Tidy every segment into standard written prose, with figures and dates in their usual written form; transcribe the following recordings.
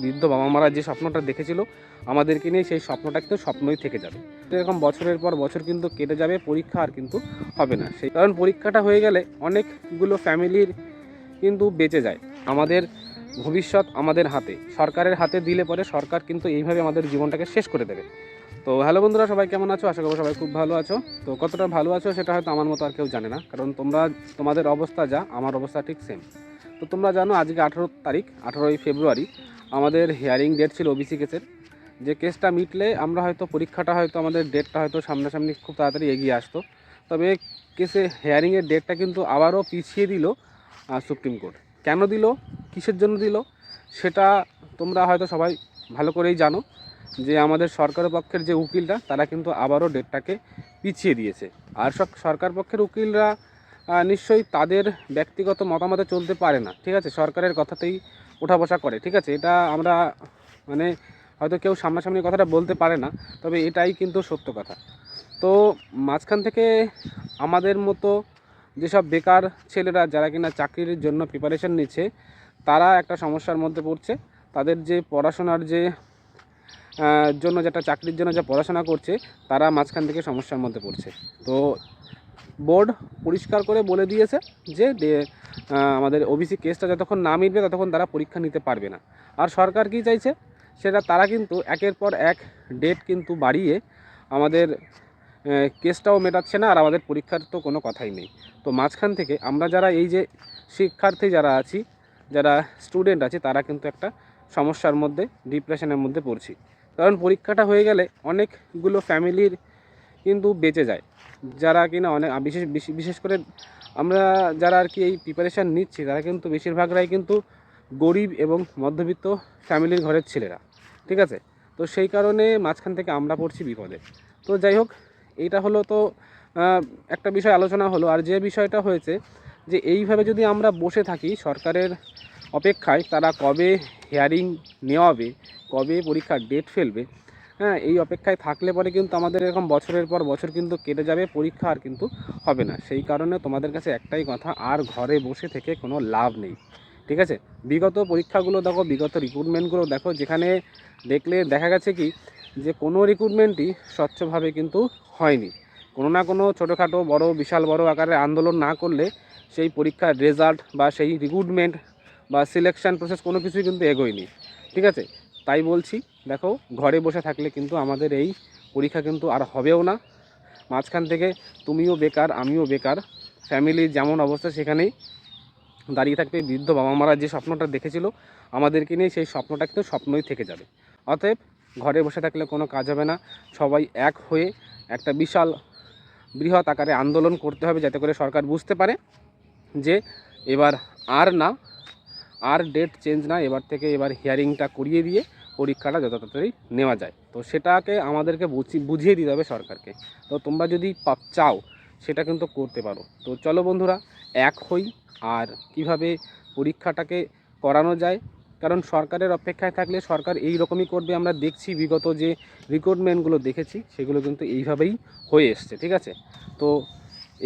বৃদ্ধ বাবা মারা যে স্বপ্নটা দেখেছিল আমাদেরকে নিয়ে, সেই স্বপ্নটা কিন্তু স্বপ্নই থেকে যাবে। এরকম বছরের পর বছর কিন্তু কেটে যাবে, পরীক্ষা আর কিন্তু হবে না। সেই কারণ পরীক্ষাটা হয়ে গেলে অনেকগুলো ফ্যামিলির কিন্তু বেঁচে যায়। আমাদের ভবিষ্যৎ আমাদের হাতে, সরকারের হাতে দিলে পরে সরকার কিন্তু এইভাবে আমাদের জীবনটাকে শেষ করে দেবে। তো হ্যালো বন্ধুরা, সবাই কেমন আছো? আশা করবো সবাই খুব ভালো আছো। তো কতটা ভালো আছো সেটা হয়তো আমার মতো আর কেউ জানে না, কারণ তোমাদের অবস্থা যা, আমার অবস্থা ঠিক সেম। তো তোমরা জানো আজকে 18ই ফেব্রুয়ারি আমাদের হিয়ারিং ডেট ছিল ওবিসি কেসের। যে কেসটা মিটলে আমরা হয়তো পরীক্ষাটা হয়তো আমাদের ডেটটা হয়তো সামনাসামনি খুব তাড়াতাড়ি এগিয়ে আসতো। তবে কেসে হিয়ারিংয়ের ডেটটা কিন্তু আবারও পিছিয়ে দিল সুপ্রিম কোর্ট। কেন দিল, কিসের জন্য দিল, সেটা তোমরা হয়তো সবাই ভালো করেই জানো যে আমাদের সরকার পক্ষের যে উকিলরা তারা কিন্তু আবারও ডেটটাকে পিছিয়ে দিয়েছে। আর সরকার পক্ষের উকিলরা নিশ্চয়ই তাদের ব্যক্তিগত মতামতে চলতে পারে না, ঠিক আছে, সরকারের কথাতেই ওঠা বসা করে, ঠিক আছে। এটা আমরা মানে হয়তো কেউ সামনাসামনি কথাটা বলতে পারে না, তবে এটাই কিন্তু সত্য কথা। তো মাঝখান থেকে আমাদের মতো যেসব বেকার ছেলেরা যারা কিনা চাকরির জন্য প্রিপারেশন নিচ্ছে, তারা একটা সমস্যার মধ্যে পড়ছে। তাদের যে পড়াশোনার যে জন্য, যেটা চাকরির জন্য যা পড়াশোনা করছে, তারা মাঝখান থেকে সমস্যার মধ্যে পড়ছে। তো বোর্ড পরিষ্কার করে বলে দিয়েছে যে আমাদের ওবিসি কেসটা যতক্ষণ না মিটবে ততক্ষণ তারা পরীক্ষা নিতে পারবে না। আর সরকার কী চাইছে, সেটা তারা কিন্তু একের পর এক ডেট কিন্তু বাড়িয়ে আমাদের কেসটাও মেটাচ্ছে না, আর আমাদের পরীক্ষার তো কোনো কথাই নেই। তো মাঝখান থেকে আমরা যারা এই যে শিক্ষার্থী যারা আছি, যারা স্টুডেন্ট আছি, তারা কিন্তু একটা সমস্যার মধ্যে, ডিপ্রেশনের মধ্যে পড়ছি। কারণ পরীক্ষাটা হয়ে গেলে অনেকগুলো ফ্যামিলির কিন্তু বেঁচে যায়, যারা কিনা অনেক বিশেষ করে আমরা যারা আর কি এই প্রিপারেশান নিচ্ছি, তারা কিন্তু বেশিরভাগরাই কিন্তু গরিব এবং মধ্যবিত্ত ফ্যামিলির ঘরের ছেলেরা, ঠিক আছে। তো সেই কারণে মাঝখান থেকে আমরা পড়ছি বিপদে। তো যাই হোক, এইটা হলো তো একটা বিষয় আলোচনা হলো। আর যে বিষয়টা হয়েছে যে এইভাবে যদি আমরা বসে থাকি সরকারের অপেক্ষায়, তারা কবে হিয়ারিং নেওয়াবে, কবে পরীক্ষার ডেট ফেলবে, হ্যাঁ, এই অপেক্ষায় থাকলে পরে কিন্তু আমাদের এরকম বছরের পর বছর কিন্তু কেটে যাবে, পরীক্ষা আর কিন্তু হবে না। সেই কারণে তোমাদের কাছে একটাই কথা, আর ঘরে বসে থেকে কোনো লাভ নেই, ঠিক আছে। বিগত পরীক্ষাগুলো দেখো, বিগত রিক্রুটমেন্টগুলো দেখো, যেখানে দেখলে দেখা গেছে কি যে কোনো রিক্রুটমেন্টই স্বচ্ছভাবে কিন্তু হয়নি। কোনো না কোনো ছোটোখাটো বড় বিশাল বড় আকারে আন্দোলন না করলে সেই পরীক্ষার রেজাল্ট বা সেই রিক্রুটমেন্ট বা সিলেকশান প্রসেস কোনো কিছুই কিন্তু এগোয়নি, ঠিক আছে। তাই বলছি, দেখো ঘরে বসে থাকলে কিন্তু আমাদের এই পরীক্ষা কিন্তু আর হবেও না। মাঝখান থেকে তুমিও বেকার, আমিও বেকার, ফ্যামিলির যেমন অবস্থা সেখানেই দাঁড়িয়ে থাকবে। বৃদ্ধ বাবা মারা যে স্বপ্নটা দেখেছিল আমাদেরকে নিয়ে, সেই স্বপ্নটা কিন্তু স্বপ্নই থেকে যাবে। অতএব ঘরে বসে থাকলে কোনো কাজ হবে না, সবাই এক হয়ে একটা বিশাল বৃহৎ আকারে আন্দোলন করতে হবে, যাতে করে সরকার বুঝতে পারে যে এবার আর ডেট চেঞ্জ না, এবার হিয়ারিংটা করিয়ে দিয়ে পরীক্ষাটা যত তাড়াতাড়ি নেওয়া যায়। তো সেটাকে আমাদেরকে বুঝিয়ে দিতে হবে সরকারকে। তো তোমরা যদি চাও সেটা কিন্তু করতে পারো। তো চলো বন্ধুরা, এক হই, আর কিভাবে পরীক্ষাটাকে করানো যায়। কারণ সরকারের অপেক্ষায় থাকলে সরকার এই রকমই করবে। আমরা দেখছি বিগত যে রিক্রুটমেন্টগুলো দেখেছি, সেগুলো কিন্তু এইভাবেই হয়ে এসছে, ঠিক আছে। তো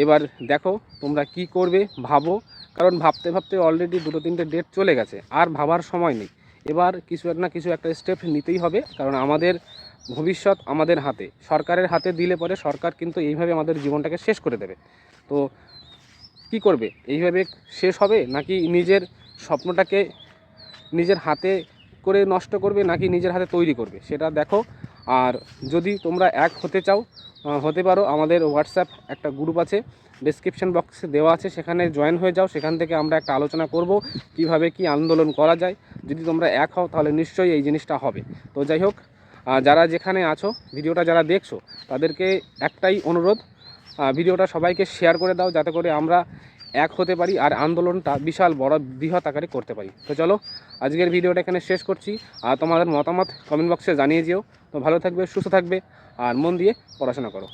এবার দেখো তোমরা কি করবে, ভাবো। কারণ ভাবতে ভাবতে অলরেডি 2-3টে ডেট চলে গেছে, আর ভাবার সময় নেই। এবার কিছু একটা স্টেপ নিতেই হবে, কারণ আমাদের ভবিষ্যৎ আমাদের হাতে, সরকারের হাতে দিলে পরে সরকার কিন্তু এইভাবে আমাদের জীবনটাকে শেষ করে দেবে। তো কি করবে, এইভাবে শেষ হবে নাকি নিজের স্বপ্নটাকে নিজের হাতে করে নষ্ট করবে, নাকি নিজের হাতে তৈরি করবে, সেটা দেখো। আর যদি তোমরা এক হতে চাও, হতে পারো। আমাদের হোয়াটসঅ্যাপ একটা গ্রুপ আছে, ডেসক্রিপশন বক্সে দেওয়া আছে, সেখানে জয়েন হয়ে যাও। সেখান থেকে আমরা একটা আলোচনা করব কিভাবে কি আন্দোলন করা যায়। যদি তোমরা এক হও তাহলে নিশ্চয়ই এই জিনিসটা হবে। তো যাই হোক, যারা যেখানে আছো, ভিডিওটা যারা দেখছো, তাদেরকে একটাই অনুরোধ, ভিডিওটা সবাইকে শেয়ার করে দাও, যাতে করে আমরা এক হতে পারি আর আন্দোলনটা বিশাল বড় বৃহৎ আকারে করতে পারি। তো চলো, আজকের ভিডিওটা এখানে শেষ করছি। আর তোমাদের মতামত কমেন্ট বক্সে জানিয়ে যেও। তো ভালো থাকবে, সুস্থ থাকবে, আর মন দিয়ে পড়াশোনা করো।